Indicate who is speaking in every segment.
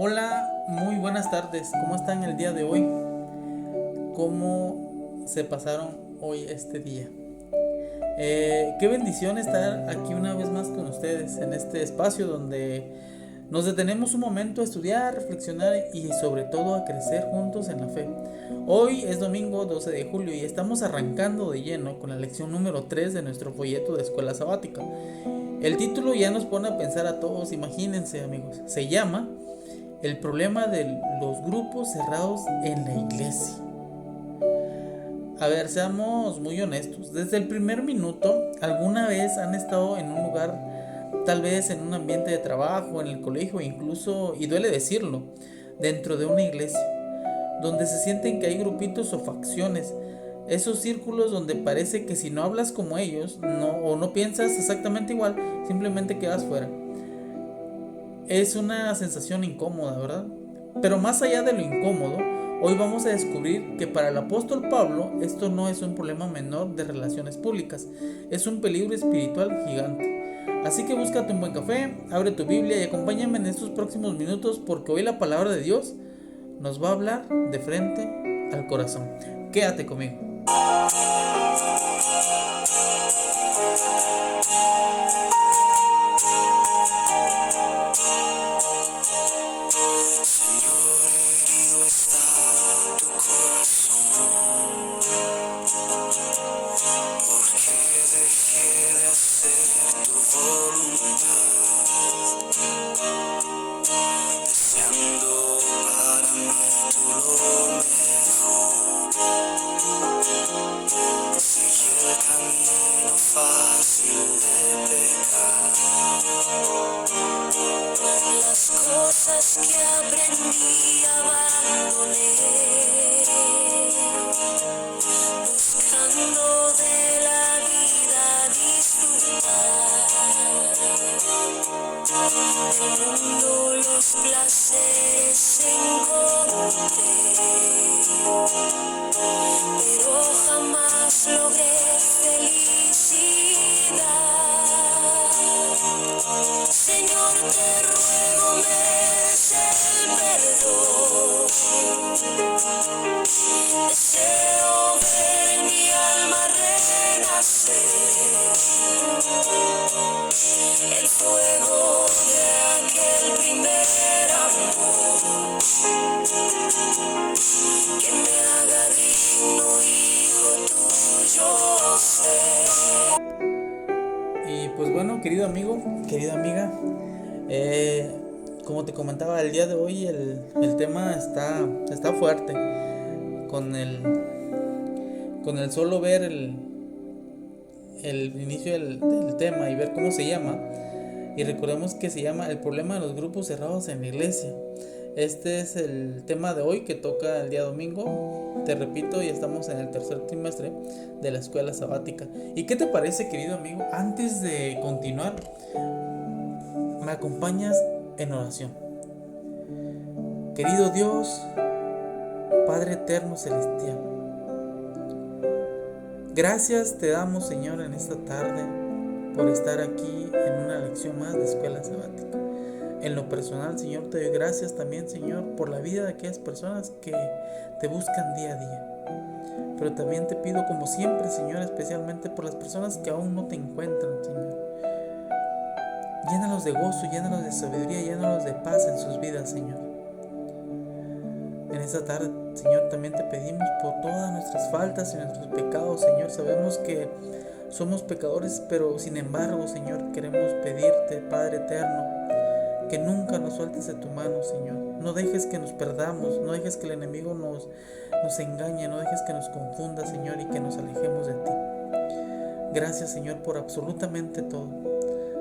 Speaker 1: Hola, muy buenas tardes. ¿Cómo están el día de hoy? ¿Cómo se pasaron hoy este día? Qué bendición estar aquí una vez más con ustedes en este espacio donde nos detenemos un momento a estudiar, reflexionar y sobre todo a crecer juntos en la fe. Hoy es domingo 12 de julio y estamos arrancando de lleno con la lección número 3 de nuestro folleto de escuela sabática. El título ya nos pone a pensar a todos, imagínense amigos, se llama El problema de los grupos cerrados en la iglesia. A ver, seamos muy honestos. Desde el primer minuto, ¿alguna vez han estado en un lugar, tal vez en un ambiente de trabajo, en el colegio, incluso, y duele decirlo, dentro de una iglesia, donde se sienten que hay grupitos o facciones? Esos círculos donde parece que si no hablas como ellos, o no piensas exactamente igual, simplemente quedas fuera. Es una sensación incómoda, ¿verdad? Pero más allá de lo incómodo, hoy vamos a descubrir que para el apóstol Pablo esto no es un problema menor de relaciones públicas, es un peligro espiritual gigante. Así que búscate un buen café, abre tu Biblia y acompáñame en estos próximos minutos porque hoy la palabra de Dios nos va a hablar de frente al corazón. Quédate conmigo.
Speaker 2: Cosas que aprendí abandoné, buscando de la vida disfrutar. Del mundo los placeres encontré, pero jamás logré felicidad. Señor, te ruego me des el perdón. Deseo ver mi alma renacer, el fuego de aquel primer amor, que me haga digno hijo tuyo ser.
Speaker 1: Y pues bueno, querido amigo, querida amiga, como te comentaba, el día de hoy el tema está fuerte. Con el solo ver el inicio del tema y ver cómo se llama, y recordemos que se llama El problema de los grupos cerrados en la iglesia. Este es el tema de hoy que toca el día domingo. Te repito, ya estamos en el tercer trimestre de la escuela sabática. ¿Y qué te parece, querido amigo? Antes de continuar, me acompañas en oración. Querido Dios, Padre eterno celestial, gracias te damos, Señor, en esta tarde por estar aquí en una lección más de escuela sabática. En lo personal, Señor, te doy gracias también, Señor, por la vida de aquellas personas que te buscan día a día. Pero también te pido, como siempre, Señor, especialmente por las personas que aún no te encuentran, Señor. Llénalos de gozo, llénalos de sabiduría, llénalos de paz en sus vidas, Señor. En esta tarde, Señor, también te pedimos por todas nuestras faltas y nuestros pecados, Señor. Sabemos que somos pecadores, pero sin embargo, Señor, queremos pedirte, Padre eterno, que nunca nos sueltes de tu mano, Señor. No dejes que nos perdamos, no dejes que el enemigo nos engañe, no dejes que nos confunda, Señor, y que nos alejemos de ti. Gracias, Señor, por absolutamente todo.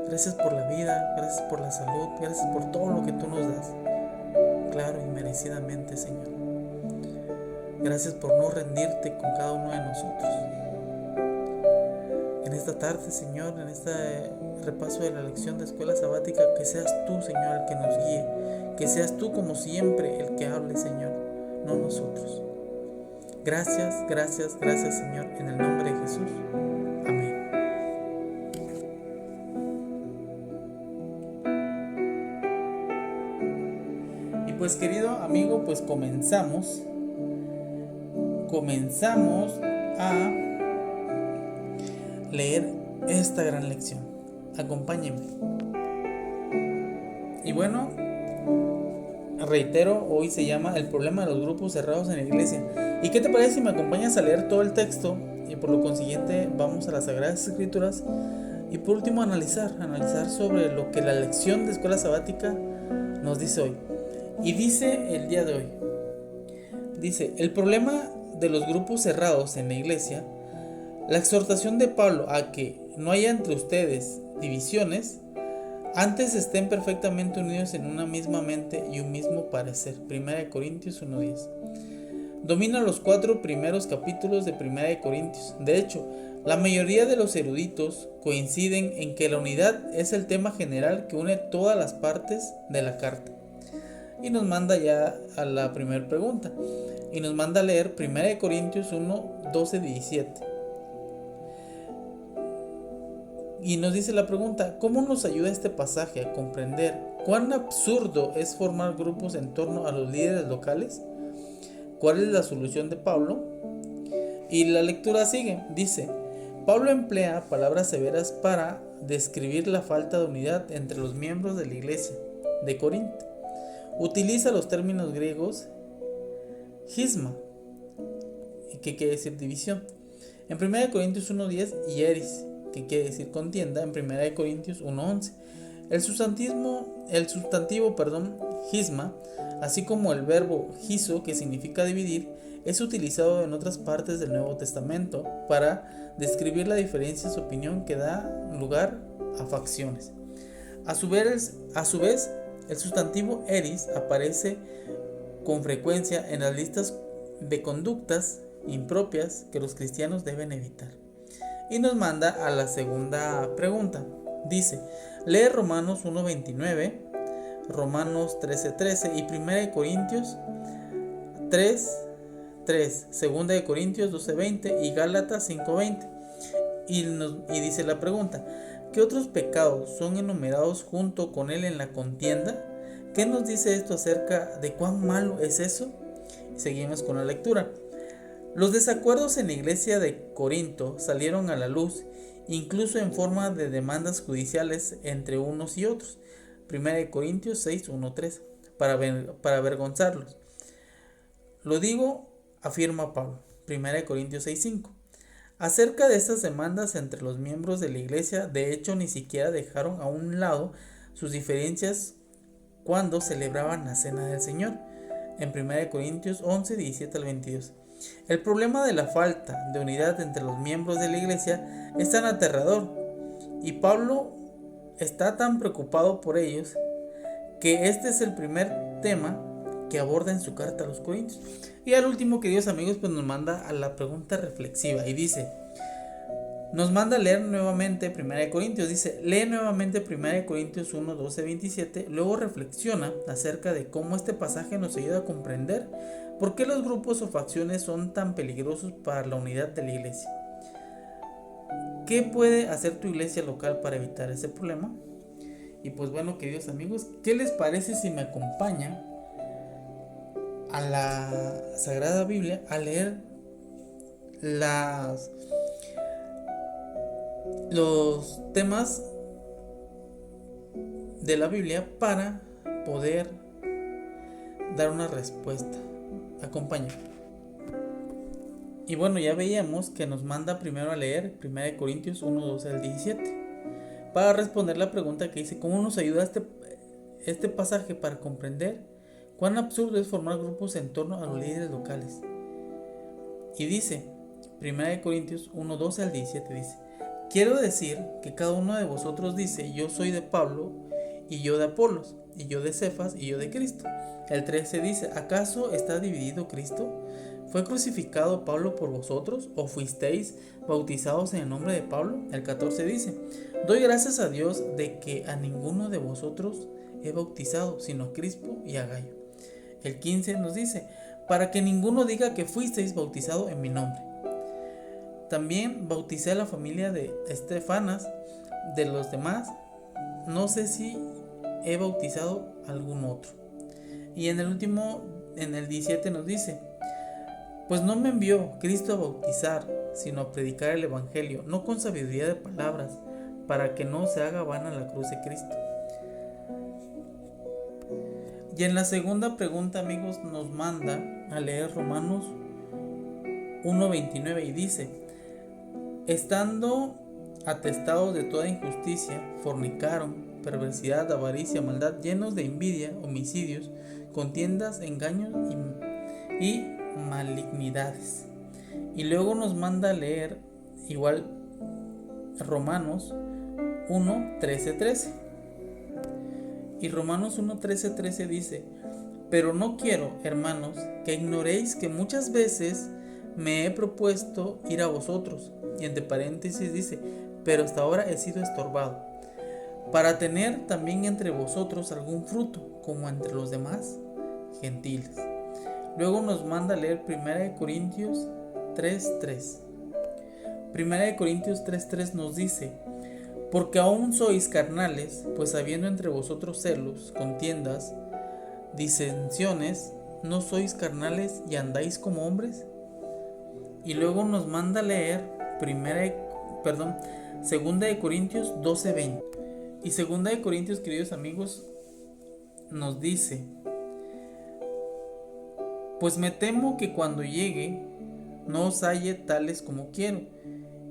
Speaker 1: Gracias por la vida, gracias por la salud, gracias por todo lo que tú nos das. Claro y merecidamente, Señor. Gracias por no rendirte con cada uno de nosotros. En esta tarde, Señor, en este repaso de la lección de escuela sabática, que seas tú, Señor, el que nos guíe, que seas tú como siempre el que hable, Señor, no nosotros. Gracias, gracias, gracias, Señor, en el nombre de Jesús. Amén. Y pues querido amigo, pues comenzamos a leer esta gran lección. Acompáñenme. Y bueno, reitero, hoy se llama El problema de los grupos cerrados en la iglesia. ¿Y qué te parece si me acompañas a leer todo el texto? Y por lo consiguiente vamos a las Sagradas Escrituras. Y por último analizar sobre lo que la lección de escuela sabática nos dice hoy. Y dice el día de hoy, dice, el problema de los grupos cerrados en la iglesia, la exhortación de Pablo a que no haya entre ustedes divisiones, antes estén perfectamente unidos en una misma mente y un mismo parecer. 1 Corintios 1:10. Domina los 4 primeros capítulos de 1 Corintios. De hecho, la mayoría de los eruditos coinciden en que la unidad es el tema general que une todas las partes de la carta. Y nos manda ya a la primera pregunta. Y nos manda a leer 1 Corintios 1:12-17. Y nos dice la pregunta, ¿cómo nos ayuda este pasaje a comprender cuán absurdo es formar grupos en torno a los líderes locales? ¿Cuál es la solución de Pablo? Y la lectura sigue, dice, Pablo emplea palabras severas para describir la falta de unidad entre los miembros de la iglesia de Corinto. Utiliza los términos griegos schisma, que quiere decir división, en 1 Corintios 1:10 y eris, que quiere decir contienda, en 1 Corintios 1:11. El sustantivo schisma, así como el verbo schizo, que significa dividir, es utilizado en otras partes del Nuevo Testamento para describir la diferencia de opinión que da lugar a facciones. A su vez, el sustantivo eris aparece con frecuencia en las listas de conductas impropias que los cristianos deben evitar. Y nos manda a la segunda pregunta. Dice, lee Romanos 1:29, Romanos 13:13 y 1 Corintios 3:3, 2 Corintios 12:20 y Gálatas 5:20. Y dice la pregunta, ¿qué otros pecados son enumerados junto con él en la contienda? ¿Qué nos dice esto acerca de cuán malo es eso? Seguimos con la lectura. Los desacuerdos en la iglesia de Corinto salieron a la luz, incluso en forma de demandas judiciales entre unos y otros. 1 Corintios 6:1-3, para avergonzarlos. Lo digo, afirma Pablo. 1 Corintios 6:5. Acerca de estas demandas entre los miembros de la iglesia, de hecho ni siquiera dejaron a un lado sus diferencias cuando celebraban la cena del Señor. En 1 Corintios 11:17-22. El problema de la falta de unidad entre los miembros de la iglesia es tan aterrador y Pablo está tan preocupado por ellos que este es el primer tema que aborda en su carta a los Corintios. Y al último, queridos amigos, pues nos manda a la pregunta reflexiva y dice, nos manda a leer nuevamente 1 Corintios, dice, lee nuevamente 1 Corintios 1:12-27, luego reflexiona acerca de cómo este pasaje nos ayuda a comprender por qué los grupos o facciones son tan peligrosos para la unidad de la iglesia. ¿Qué puede hacer tu iglesia local para evitar ese problema? Y pues bueno, queridos amigos, ¿qué les parece si me acompañan a la Sagrada Biblia a leer los temas de la Biblia para poder dar una respuesta? Acompáñame. Y bueno, ya veíamos que nos manda primero a leer 1 Corintios 1:12-17 para responder la pregunta que dice, ¿cómo nos ayuda este pasaje para comprender cuán absurdo es formar grupos en torno a los líderes locales? Y dice 1 Corintios 1:12-17, dice, quiero decir que cada uno de vosotros dice, yo soy de Pablo, y yo de Apolos, y yo de Cefas, y yo de Cristo. El 13 dice, ¿acaso está dividido Cristo? ¿Fue crucificado Pablo por vosotros? ¿O fuisteis bautizados en el nombre de Pablo? El 14 dice, doy gracias a Dios de que a ninguno de vosotros he bautizado, sino a Crispo y a Gayo. El 15 nos dice, para que ninguno diga que fuisteis bautizado en mi nombre. También bauticé a la familia de Estefanas. De los demás, no sé si he bautizado a algún otro. Y en el último, en el 17 nos dice: pues no me envió Cristo a bautizar, sino a predicar el evangelio, no con sabiduría de palabras, para que no se haga vana la cruz de Cristo. Y en la segunda pregunta, amigos, nos manda a leer Romanos 1:29 y dice: estando atestados de toda injusticia, fornicaron, perversidad, avaricia, maldad, llenos de envidia, homicidios, contiendas, engaños y malignidades. Y luego nos manda a leer igual Romanos 1:13. Y Romanos 1:13 dice: pero no quiero, hermanos, que ignoréis que muchas veces me he propuesto ir a vosotros. Y entre paréntesis dice: pero hasta ahora he sido estorbado, para tener también entre vosotros algún fruto, como entre los demás gentiles. Luego nos manda a leer 1 Corintios 3:3. 1 Corintios 3:3 nos dice: porque aún sois carnales, pues habiendo entre vosotros celos, contiendas, disensiones, ¿no sois carnales y andáis como hombres? Y luego nos manda a leer 2 Corintios 12:20. Y 2 Corintios, queridos amigos, nos dice: pues me temo que cuando llegue no os halle tales como quiero,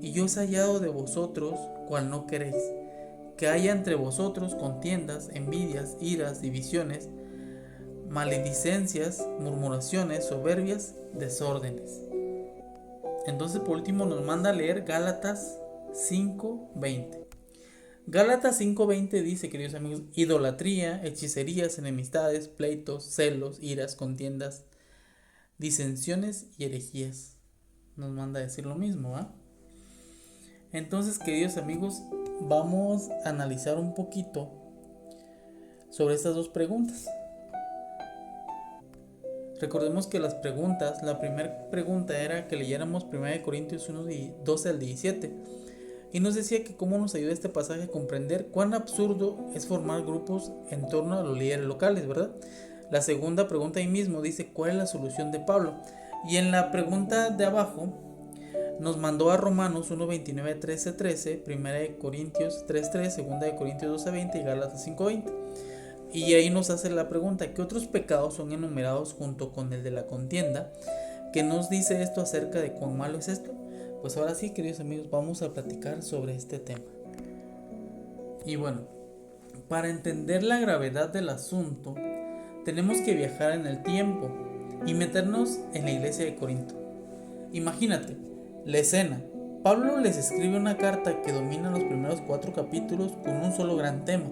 Speaker 1: y yo os he hallado de vosotros cual no queréis, que haya entre vosotros contiendas, envidias, iras, divisiones, maledicencias, murmuraciones, soberbias, desórdenes. Entonces, por último, nos manda a leer Gálatas 5:20. Gálatas 5:20 dice, queridos amigos: idolatría, hechicerías, enemistades, pleitos, celos, iras, contiendas, disensiones y herejías. Nos manda a decir lo mismo, ¿ah? Entonces, queridos amigos, vamos a analizar un poquito sobre estas dos preguntas. Recordemos que las preguntas, la primera pregunta era que leyéramos 1 Corintios 1:12 al 17, y nos decía que cómo nos ayuda este pasaje a comprender cuán absurdo es formar grupos en torno a los líderes locales, ¿verdad? La segunda pregunta ahí mismo dice: ¿cuál es la solución de Pablo? Y en la pregunta de abajo nos mandó a Romanos 1:29, 13, 1 Corintios 3:3, 2 Corintios 12:20 y Gálatas 5:20. Y ahí nos hace la pregunta: ¿qué otros pecados son enumerados junto con el de la contienda? ¿Qué nos dice esto acerca de cuán malo es esto? Pues ahora sí, queridos amigos, vamos a platicar sobre este tema. Y bueno, para entender la gravedad del asunto, tenemos que viajar en el tiempo y meternos en la iglesia de Corinto. Imagínate la escena. Pablo les escribe una carta que domina los primeros 4 capítulos con un solo gran tema: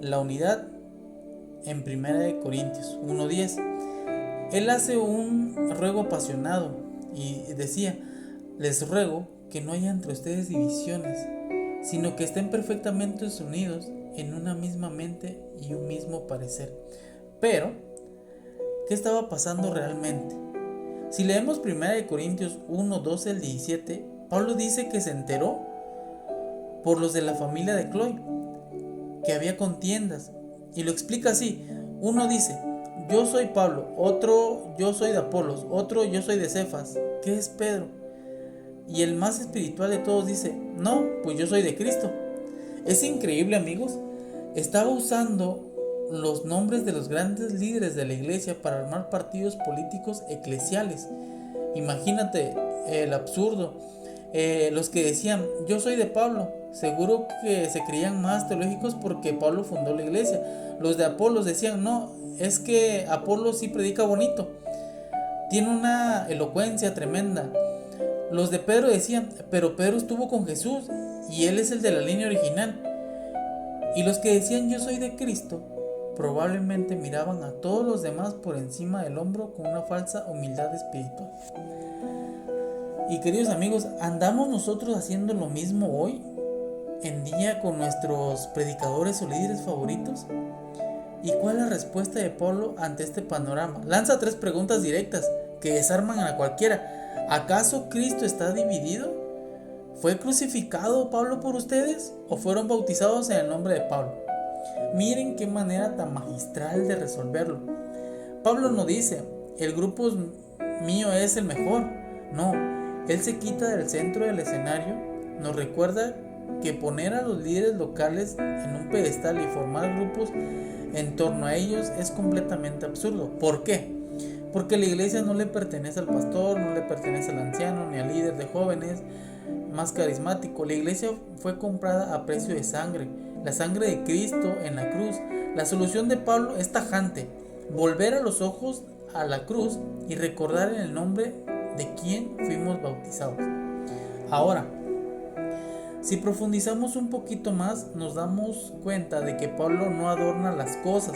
Speaker 1: la unidad, en 1 Corintios 1:10. Él hace un ruego apasionado y decía: les ruego que no haya entre ustedes divisiones, sino que estén perfectamente unidos en una misma mente y un mismo parecer. Pero, ¿qué estaba pasando realmente? Si leemos 1 Corintios 1:12 al 17, Pablo dice que se enteró por los de la familia de Cloé que había contiendas, y lo explica así. Uno dice: yo soy Pablo; otro: yo soy de Apolos; otro: yo soy de Cefas, que es Pedro. Y el más espiritual de todos dice: no, pues yo soy de Cristo. Es increíble, amigos. Estaba usando los nombres de los grandes líderes de la iglesia para armar partidos políticos eclesiales. Imagínate el absurdo. Los que decían: yo soy de Pablo, seguro que se creían más teológicos porque Pablo fundó la iglesia. Los de Apolos decían: no, es que Apolos sí predica bonito, tiene una elocuencia tremenda. Los de Pedro decían: pero Pedro estuvo con Jesús y él es el de la línea original. Y los que decían: yo soy de Cristo, probablemente miraban a todos los demás por encima del hombro con una falsa humildad espiritual. Y queridos amigos, ¿andamos nosotros haciendo lo mismo hoy en día con nuestros predicadores o líderes favoritos? ¿Y cuál es la respuesta de Pablo ante este panorama? Lanza 3 preguntas directas que desarman a cualquiera. ¿Acaso Cristo está dividido? ¿Fue crucificado Pablo por ustedes o fueron bautizados en el nombre de Pablo? Miren qué manera tan magistral de resolverlo. Pablo no dice, el grupo mío es el mejor. No, él se quita del centro del escenario, nos recuerda que poner a los líderes locales en un pedestal y formar grupos en torno a ellos es completamente absurdo. ¿Por qué? Porque la iglesia no le pertenece al pastor, no le pertenece al anciano, ni al líder de jóvenes más carismático. La iglesia fue comprada a precio de sangre, la sangre de Cristo en la cruz. La solución de Pablo es tajante: volver a los ojos a la cruz y recordar en el nombre de quién fuimos bautizados. Ahora, si profundizamos un poquito más, nos damos cuenta de que Pablo no adorna las cosas.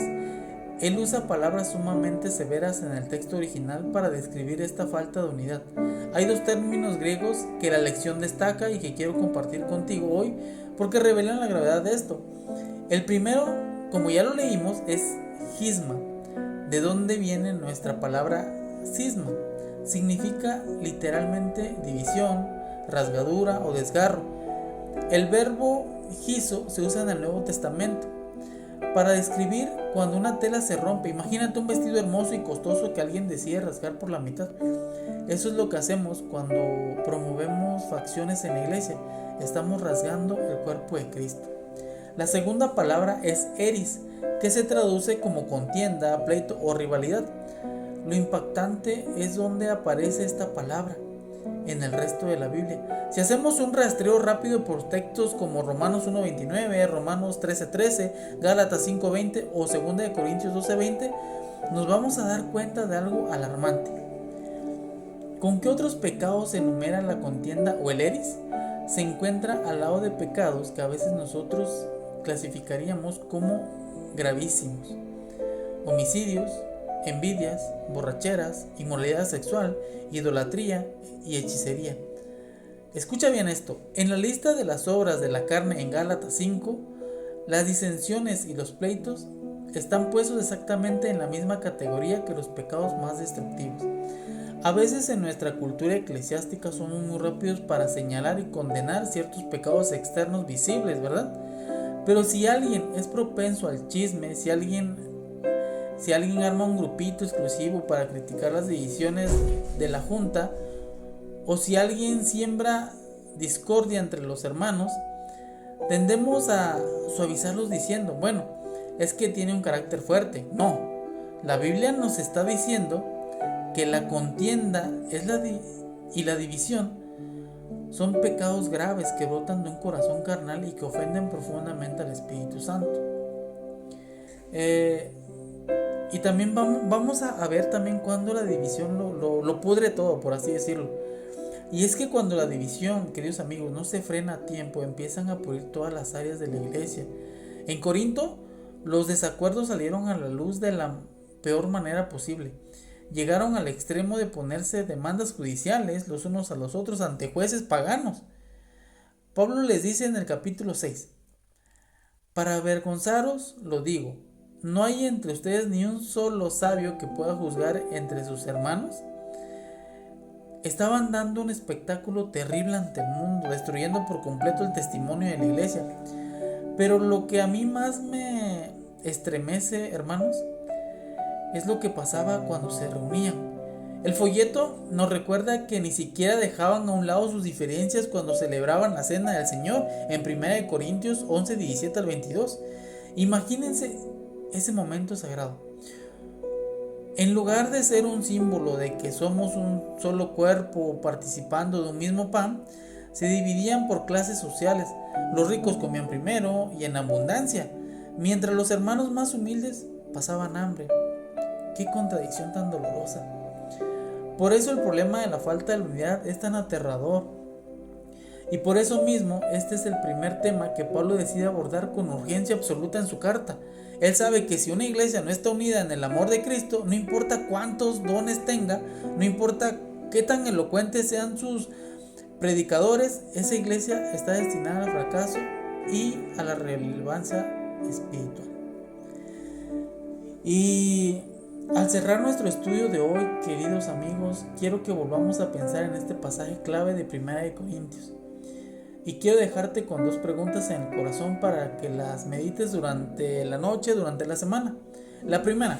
Speaker 1: Él usa palabras sumamente severas en el texto original para describir esta falta de unidad. Hay dos términos griegos que la lección destaca y que quiero compartir contigo hoy porque revelan la gravedad de esto. El primero, como ya lo leímos, es cisma, de donde viene nuestra palabra cisma. Significa literalmente división, rasgadura o desgarro. El verbo gizo se usa en el Nuevo Testamento para describir cuando una tela se rompe. Imagínate un vestido hermoso y costoso que alguien decide rasgar por la mitad. Eso es lo que hacemos cuando promovemos facciones en la iglesia. Estamos rasgando el cuerpo de Cristo. La segunda palabra es eris, que se traduce como contienda, pleito o rivalidad. Lo impactante es donde aparece esta palabra en el resto de la Biblia. Si hacemos un rastreo rápido por textos como Romanos 1:29, Romanos 13:13, Gálatas 5:20 o 2 Corintios 12:20, nos vamos a dar cuenta de algo alarmante. ¿Con qué otros pecados se enumera la contienda o el eris? Se encuentra al lado de pecados que a veces nosotros clasificaríamos como gravísimos: homicidios, envidias, borracheras, inmoralidad sexual, idolatría y hechicería. Escucha bien esto: en la lista de las obras de la carne en Gálatas 5, las disensiones y los pleitos están puestos exactamente en la misma categoría que los pecados más destructivos. A veces en nuestra cultura eclesiástica somos muy rápidos para señalar y condenar ciertos pecados externos visibles, ¿verdad? Pero si alguien es propenso al chisme, si alguien arma un grupito exclusivo para criticar las decisiones de la junta, o si alguien siembra discordia entre los hermanos, tendemos a suavizarlos diciendo, bueno, es que tiene un carácter fuerte. No, la Biblia nos está diciendo que la contienda y la división son pecados graves que brotan de un corazón carnal y que ofenden profundamente al Espíritu Santo. Y también vamos a ver también cuando la división lo pudre todo, por así decirlo. Y es que cuando la división, queridos amigos, no se frena a tiempo, empiezan a pudrir todas las áreas de la iglesia. En Corinto, los desacuerdos salieron a la luz de la peor manera posible. Llegaron al extremo de ponerse demandas judiciales los unos a los otros ante jueces paganos. Pablo les dice en el capítulo 6, para avergonzaros lo digo, ¿no hay entre ustedes ni un solo sabio que pueda juzgar entre sus hermanos? Estaban dando un espectáculo terrible ante el mundo, destruyendo por completo el testimonio de la iglesia. Pero lo que a mí más me estremece, hermanos, es lo que pasaba cuando se reunían. El folleto nos recuerda que ni siquiera dejaban a un lado sus diferencias cuando celebraban la cena del Señor en 1 Corintios 11, 17 al 22. Imagínense ese momento sagrado. En lugar de ser un símbolo de que somos un solo cuerpo participando de un mismo pan, se dividían por clases sociales. Los ricos comían primero y en abundancia, mientras los hermanos más humildes pasaban hambre. ¡Qué contradicción tan dolorosa! Por eso el problema de la falta de unidad es tan aterrador. Y por eso mismo este es el primer tema que Pablo decide abordar con urgencia absoluta en su carta. Él sabe que si una iglesia no está unida en el amor de Cristo, no importa cuántos dones tenga, no importa qué tan elocuentes sean sus predicadores, esa iglesia está destinada al fracaso y a la relevancia espiritual. Y al cerrar nuestro estudio de hoy, queridos amigos, quiero que volvamos a pensar en este pasaje clave de 1 Corintios. Y quiero dejarte con 2 preguntas en el corazón para que las medites durante la noche, durante la semana. La primera: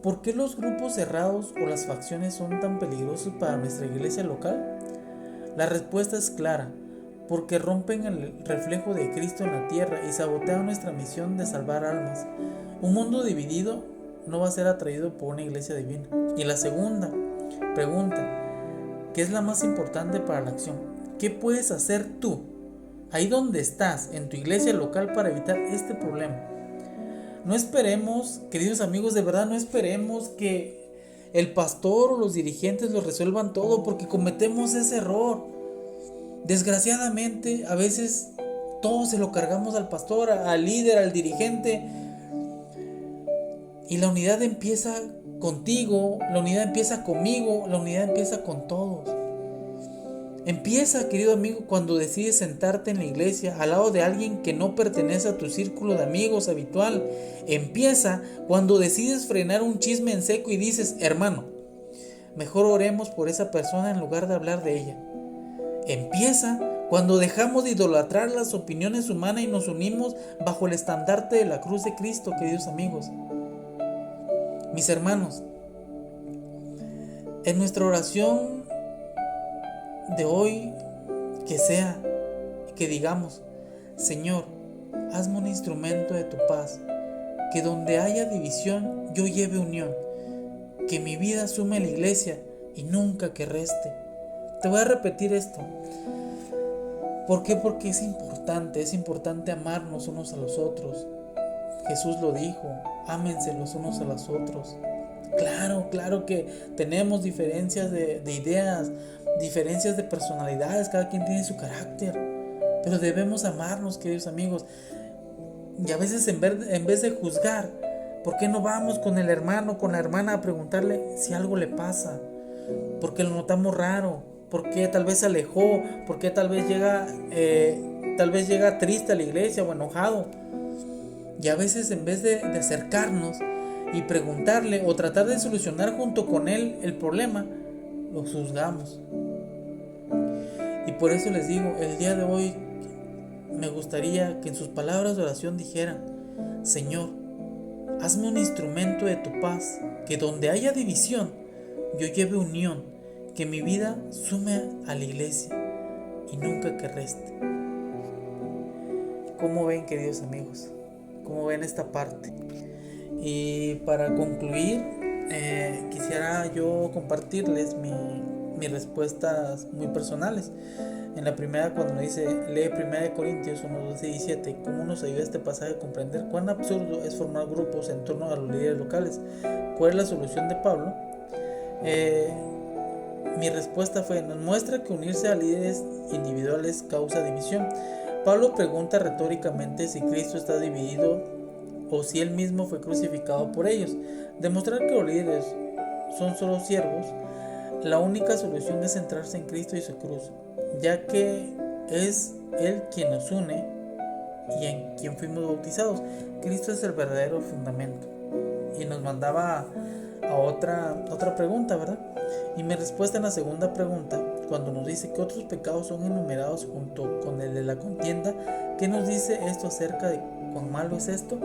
Speaker 1: ¿por qué los grupos cerrados o las facciones son tan peligrosos para nuestra iglesia local? La respuesta es clara: porque rompen el reflejo de Cristo en la tierra y sabotean nuestra misión de salvar almas. Un mundo dividido no va a ser atraído por una iglesia divina. Y la segunda pregunta, ¿qué es la más importante para la acción? ¿Qué puedes hacer tú, ahí donde estás, en tu iglesia local, para evitar este problema? No esperemos, queridos amigos, de verdad no esperemos que el pastor o los dirigentes lo resuelvan todo, porque cometemos ese error. Desgraciadamente, a veces todo se lo cargamos al pastor, al líder, al dirigente. Y la unidad empieza contigo, la unidad empieza conmigo, la unidad empieza con todos. Empieza, querido amigo, cuando decides sentarte en la iglesia al lado de alguien que no pertenece a tu círculo de amigos habitual. Empieza cuando decides frenar un chisme en seco y dices: hermano, mejor oremos por esa persona en lugar de hablar de ella. Empieza cuando dejamos de idolatrar las opiniones humanas y nos unimos bajo el estandarte de la cruz de Cristo, queridos amigos. Mis hermanos, en nuestra oración de hoy, que digamos: Señor, hazme un instrumento de tu paz, que donde haya división yo lleve unión, que mi vida sume a la iglesia y nunca que reste. Te voy a repetir esto. ¿Por qué? Porque es importante amarnos unos a los otros. Jesús lo dijo: ámense los unos a los otros. Claro que tenemos diferencias de ideas, diferencias de personalidades, cada quien tiene su carácter, pero debemos amarnos, queridos amigos. Y a veces en vez de juzgar, ¿por qué no vamos con el hermano, con la hermana, a preguntarle si algo le pasa? ¿Por qué lo notamos raro? ¿Por qué tal vez se alejó? ¿Por qué tal vez llega triste a la iglesia o enojado? Y a veces en vez de acercarnos y preguntarle o tratar de solucionar junto con él el problema, lo juzgamos. Y por eso les digo, el día de hoy me gustaría que en sus palabras de oración dijeran: Señor, hazme un instrumento de tu paz, que donde haya división yo lleve unión, que mi vida sume a la iglesia y nunca que reste. ¿Cómo ven, queridos amigos? ¿Cómo ven esta parte? Y para concluir, quisiera yo compartirles mis respuestas muy personales. En la primera, cuando dice: lee 1 Corintios 1, 12 y 17, ¿cómo nos ayuda este pasaje a comprender cuán absurdo es formar grupos en torno a los líderes locales? ¿Cuál es la solución de Pablo? Mi respuesta fue: nos muestra que unirse a líderes individuales causa división. Pablo pregunta retóricamente si Cristo está dividido o si él mismo fue crucificado por ellos. Demostrar que los líderes son solo siervos, la única solución es centrarse en Cristo y su cruz, ya que es Él quien nos une y en quien fuimos bautizados. Cristo es el verdadero fundamento. Y nos mandaba a otra pregunta, ¿verdad? Y mi respuesta en la segunda pregunta, cuando nos dice que otros pecados son enumerados junto con el de la contienda, ¿qué nos dice esto acerca de cuán malo es esto?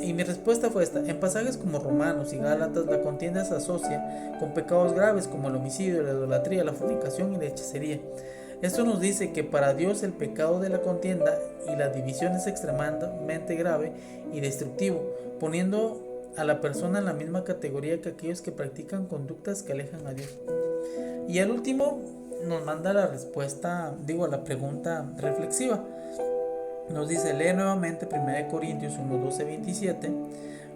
Speaker 1: Y mi respuesta fue esta: en pasajes como Romanos y Gálatas, la contienda se asocia con pecados graves como el homicidio, la idolatría, la fornicación y la hechicería. Esto nos dice que para Dios el pecado de la contienda y la división es extremadamente grave y destructivo, poniendo a la persona en la misma categoría que aquellos que practican conductas que alejan a Dios. Y al último nos manda la respuesta, la pregunta reflexiva. Nos dice: lee nuevamente 1 Corintios 1, 12, 27.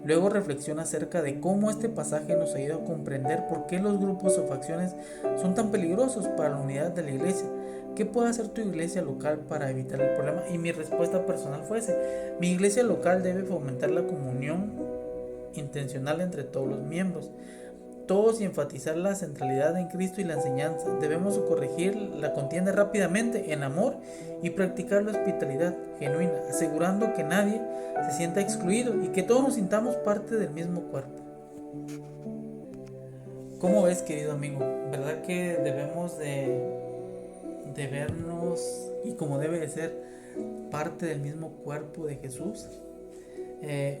Speaker 1: Luego reflexiona acerca de cómo este pasaje nos ayuda a comprender por qué los grupos o facciones son tan peligrosos para la unidad de la iglesia. ¿Qué puede hacer tu iglesia local para evitar el problema? Y mi respuesta personal fue ese: mi iglesia local debe fomentar la comunión intencional entre todos los miembros, todos, y enfatizar la centralidad en Cristo y la enseñanza. Debemos corregir la contienda rápidamente en amor y practicar la hospitalidad genuina, asegurando que nadie se sienta excluido y que todos nos sintamos parte del mismo cuerpo. ¿Cómo ves, querido amigo? ¿Verdad que debemos de de vernos y como debe de ser parte del mismo cuerpo de Jesús,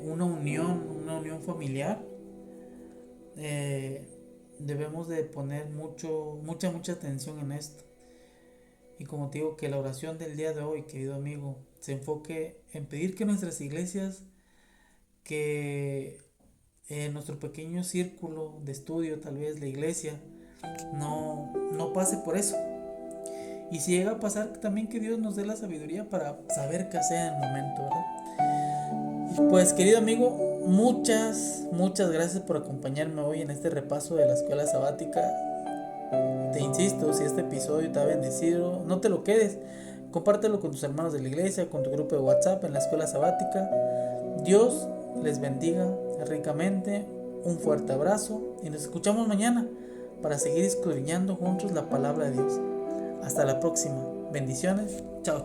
Speaker 1: una unión familiar. Debemos de poner mucha atención en esto. Y como te digo, que la oración del día de hoy, querido amigo, se enfoque en pedir que nuestras iglesias, que nuestro pequeño círculo de estudio, tal vez la iglesia, no pase por eso. Y si llega a pasar, también que Dios nos dé la sabiduría para saber qué hacer en el momento, ¿verdad? Pues querido amigo, muchas gracias por acompañarme hoy en este repaso de la escuela sabática. Te insisto, si este episodio te ha bendecido, no te lo quedes, compártelo con tus hermanos de la iglesia, con tu grupo de WhatsApp en la escuela sabática. Dios les bendiga ricamente, un fuerte abrazo y nos escuchamos mañana para seguir escudriñando juntos la palabra de Dios. Hasta la próxima, bendiciones, chao.